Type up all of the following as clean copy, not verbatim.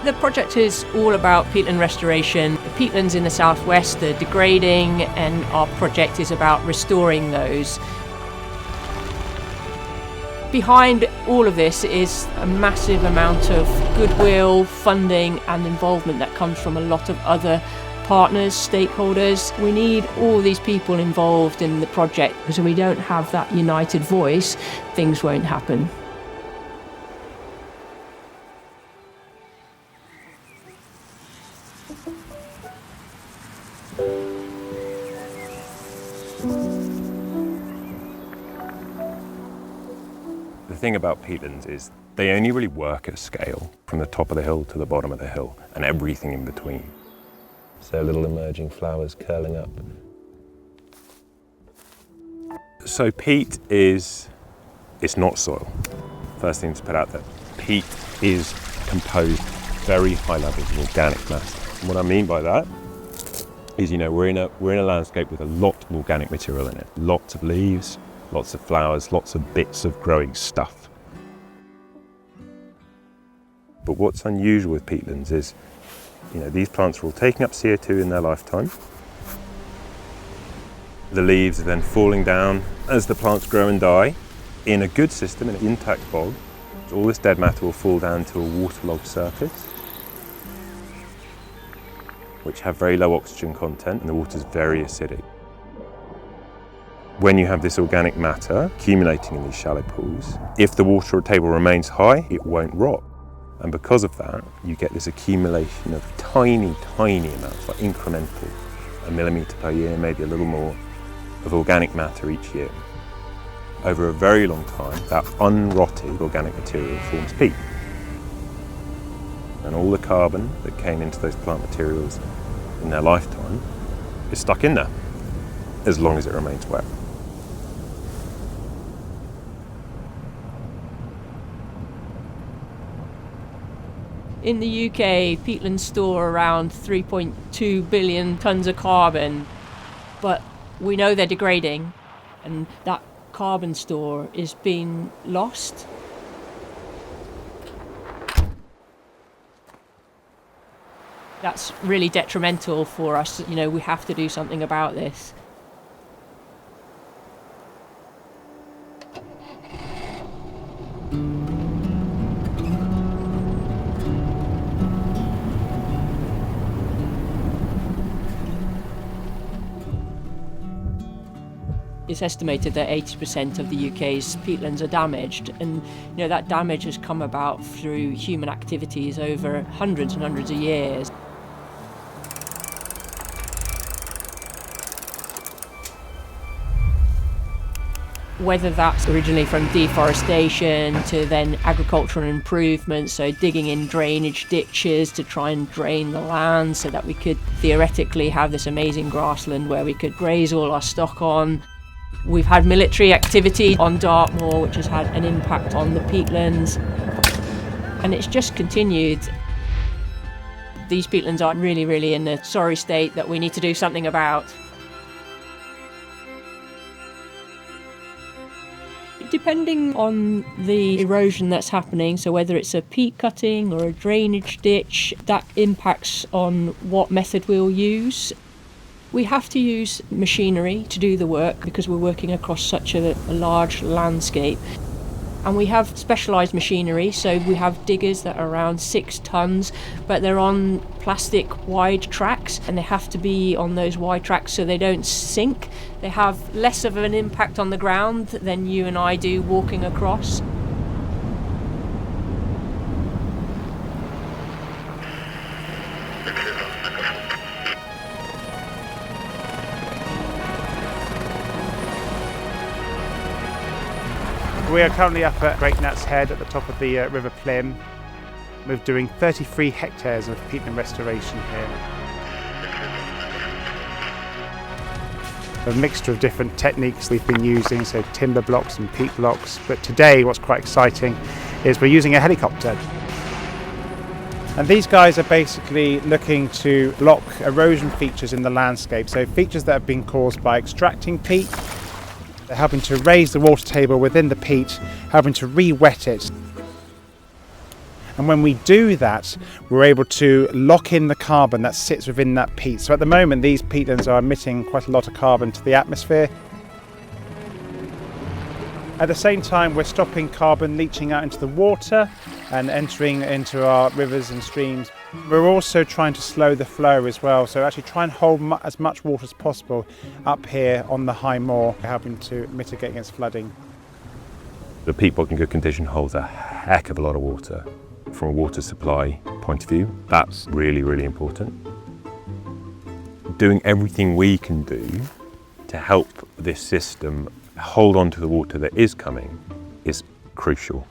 The project is all about peatland restoration. The peatlands in the southwest are degrading, and our project is about restoring those. Behind all of this is a massive amount of goodwill, funding and involvement that comes from a lot of other partners, stakeholders. We need all these people involved in the project, because if we don't have that united voice, things won't happen. The thing about peatlands is they only really work at scale from the top of the hill to the bottom of the hill and everything in between. So little emerging flowers curling up. So peat it's not soil. First thing to put out there, peat is composed very high levels of organic matter. And what I mean by that is, we're in a landscape with a lot of organic material in it. Lots of leaves, lots of flowers, lots of bits of growing stuff. But what's unusual with peatlands is, these plants are all taking up CO2 in their lifetime. The leaves are then falling down as the plants grow and die. In a good system, in an intact bog, all this dead matter will fall down to a waterlogged surface, which have very low oxygen content, and the water's very acidic. When you have this organic matter accumulating in these shallow pools, if the water table remains high, it won't rot. And because of that, you get this accumulation of tiny, tiny amounts, like incremental, a millimetre per year, maybe a little more, of organic matter each year. Over a very long time, that unrotted organic material forms peat. And all the carbon that came into those plant materials in their lifetime is stuck in there, as long as it remains wet. In the UK, peatlands store around 3.2 billion tonnes of carbon, but we know they're degrading, and that carbon store is being lost. That's really detrimental for us. We have to do something about this. It's estimated that 80% of the UK's peatlands are damaged, and that damage has come about through human activities over hundreds and hundreds of years. Whether that's originally from deforestation to then agricultural improvements, so digging in drainage ditches to try and drain the land so that we could theoretically have this amazing grassland where we could graze all our stock on. We've had military activity on Dartmoor, which has had an impact on the peatlands, and it's just continued. These peatlands are really, really in a sorry state that we need to do something about. Depending on the erosion that's happening, so whether it's a peat cutting or a drainage ditch, that impacts on what method we'll use. We have to use machinery to do the work because we're working across such a large landscape. And we have specialised machinery, so we have diggers that are around 6 tonnes, but they're on plastic wide tracks, and they have to be on those wide tracks so they don't sink. They have less of an impact on the ground than you and I do walking across. We are currently up at Great Nuts Head at the top of the River Plym. We're doing 33 hectares of peatland restoration here. A mixture of different techniques we've been using, so timber blocks and peat blocks. But today what's quite exciting is we're using a helicopter. And these guys are basically looking to block erosion features in the landscape, so features that have been caused by extracting peat. They're helping to raise the water table within the peat, helping to re-wet it. And when we do that, we're able to lock in the carbon that sits within that peat. So at the moment, these peatlands are emitting quite a lot of carbon to the atmosphere. At the same time, we're stopping carbon leaching out into the water and entering into our rivers and streams. We're also trying to slow the flow as well, so actually try and hold as much water as possible up here on the high moor, helping to mitigate against flooding. The peat bog in good condition holds a heck of a lot of water. From a water supply point of view, that's really, really important. Doing everything we can do to help this system hold on to the water that is coming is crucial.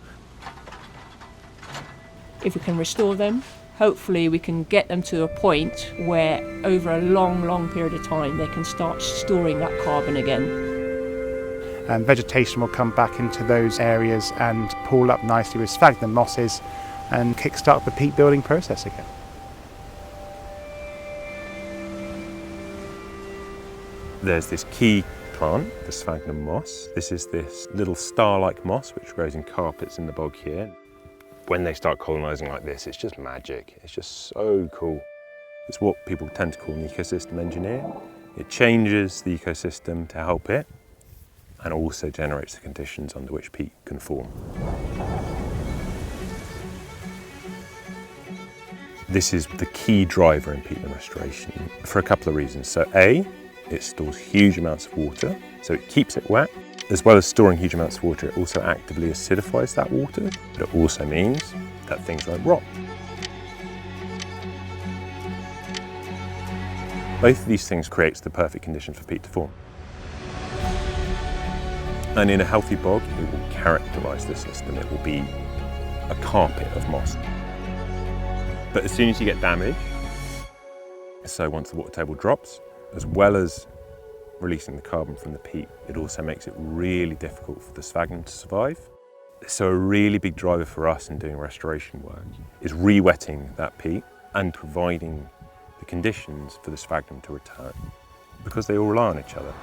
If we can restore them, hopefully we can get them to a point where over a long, long period of time they can start storing that carbon again. And vegetation will come back into those areas and pool up nicely with sphagnum mosses and kickstart the peat building process again. There's this key plant, the sphagnum moss. This is this little star-like moss which grows in carpets in the bog here. When they start colonising like this, it's just magic. It's just so cool. It's what people tend to call an ecosystem engineer. It changes the ecosystem to help it and also generates the conditions under which peat can form. This is the key driver in peatland restoration for a couple of reasons. So A, it stores huge amounts of water, so it keeps it wet. As well as storing huge amounts of water, it also actively acidifies that water, but it also means that things won't rot. Both of these things creates the perfect conditions for peat to form. And in a healthy bog, it will characterise the system. It will be a carpet of moss. But as soon as you get damage, so once the water table drops, as well as releasing the carbon from the peat, it also makes it really difficult for the sphagnum to survive. So a really big driver for us in doing restoration work is re-wetting that peat and providing the conditions for the sphagnum to return, because they all rely on each other.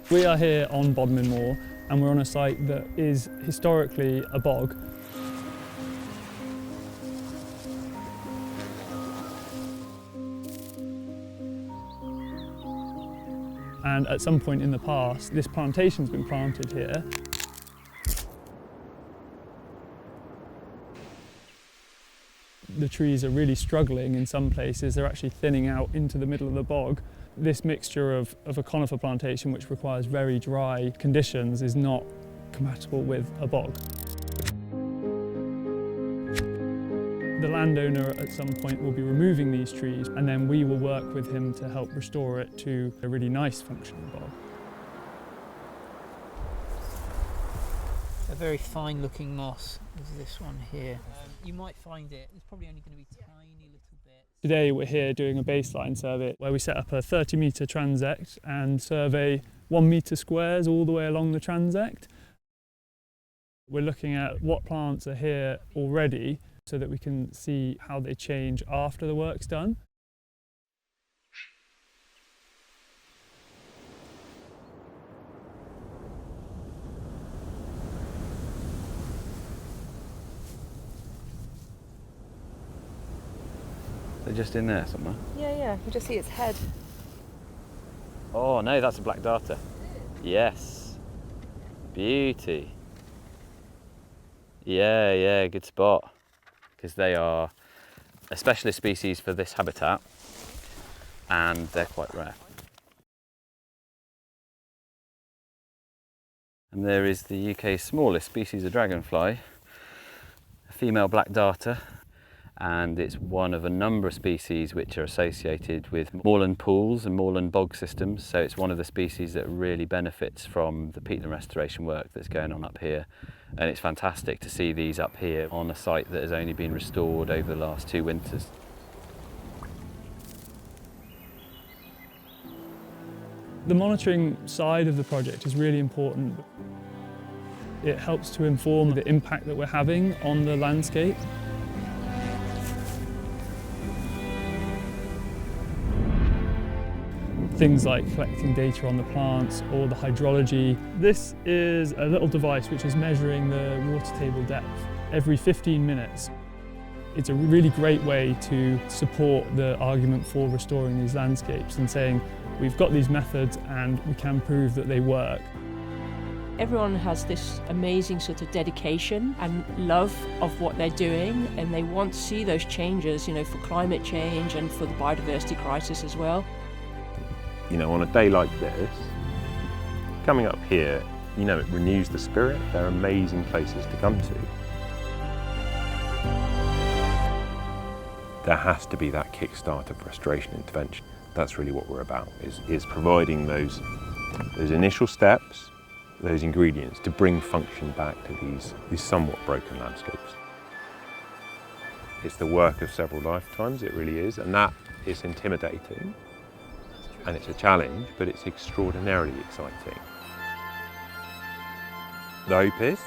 We are here on Bodmin Moor and we're on a site that is historically a bog. And at some point in the past, this plantation's been planted here. The trees are really struggling in some places. They're actually thinning out into the middle of the bog. This mixture of a conifer plantation, which requires very dry conditions, is not compatible with a bog. The landowner at some point will be removing these trees, and then we will work with him to help restore it to a really nice functioning bog. A very fine looking moss is this one here. You might find it's probably only going to be tiny little bits. Today we're here doing a baseline survey where we set up a 30-metre transect and survey 1 metre squares all the way along the transect. We're looking at what plants are here already so that we can see how they change after the work's done. They're just in there somewhere? Yeah, you can just see its head. Oh no, that's a black darter. Yes. Beauty. Yeah, good spot. Because they are a specialist species for this habitat and they're quite rare. And there is the UK's smallest species of dragonfly, a female black darter. And it's one of a number of species which are associated with moorland pools and moorland bog systems. So it's one of the species that really benefits from the peatland restoration work that's going on up here. And it's fantastic to see these up here on a site that has only been restored over the last 2 winters. The monitoring side of the project is really important. It helps to inform the impact that we're having on the landscape. Things like collecting data on the plants or the hydrology. This is a little device which is measuring the water table depth every 15 minutes. It's a really great way to support the argument for restoring these landscapes and saying we've got these methods and we can prove that they work. Everyone has this amazing sort of dedication and love of what they're doing, and they want to see those changes, you know, for climate change and for the biodiversity crisis as well. You know, on a day like this, coming up here, you know, it renews the spirit. They're amazing places to come to. There has to be that kickstart of restoration intervention. That's really what we're about, is providing those initial steps, those ingredients to bring function back to these somewhat broken landscapes. It's the work of several lifetimes, it really is, and that is intimidating. And it's a challenge, but it's extraordinarily exciting. The hope is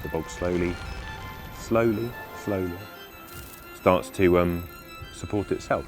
the bog slowly starts to support itself.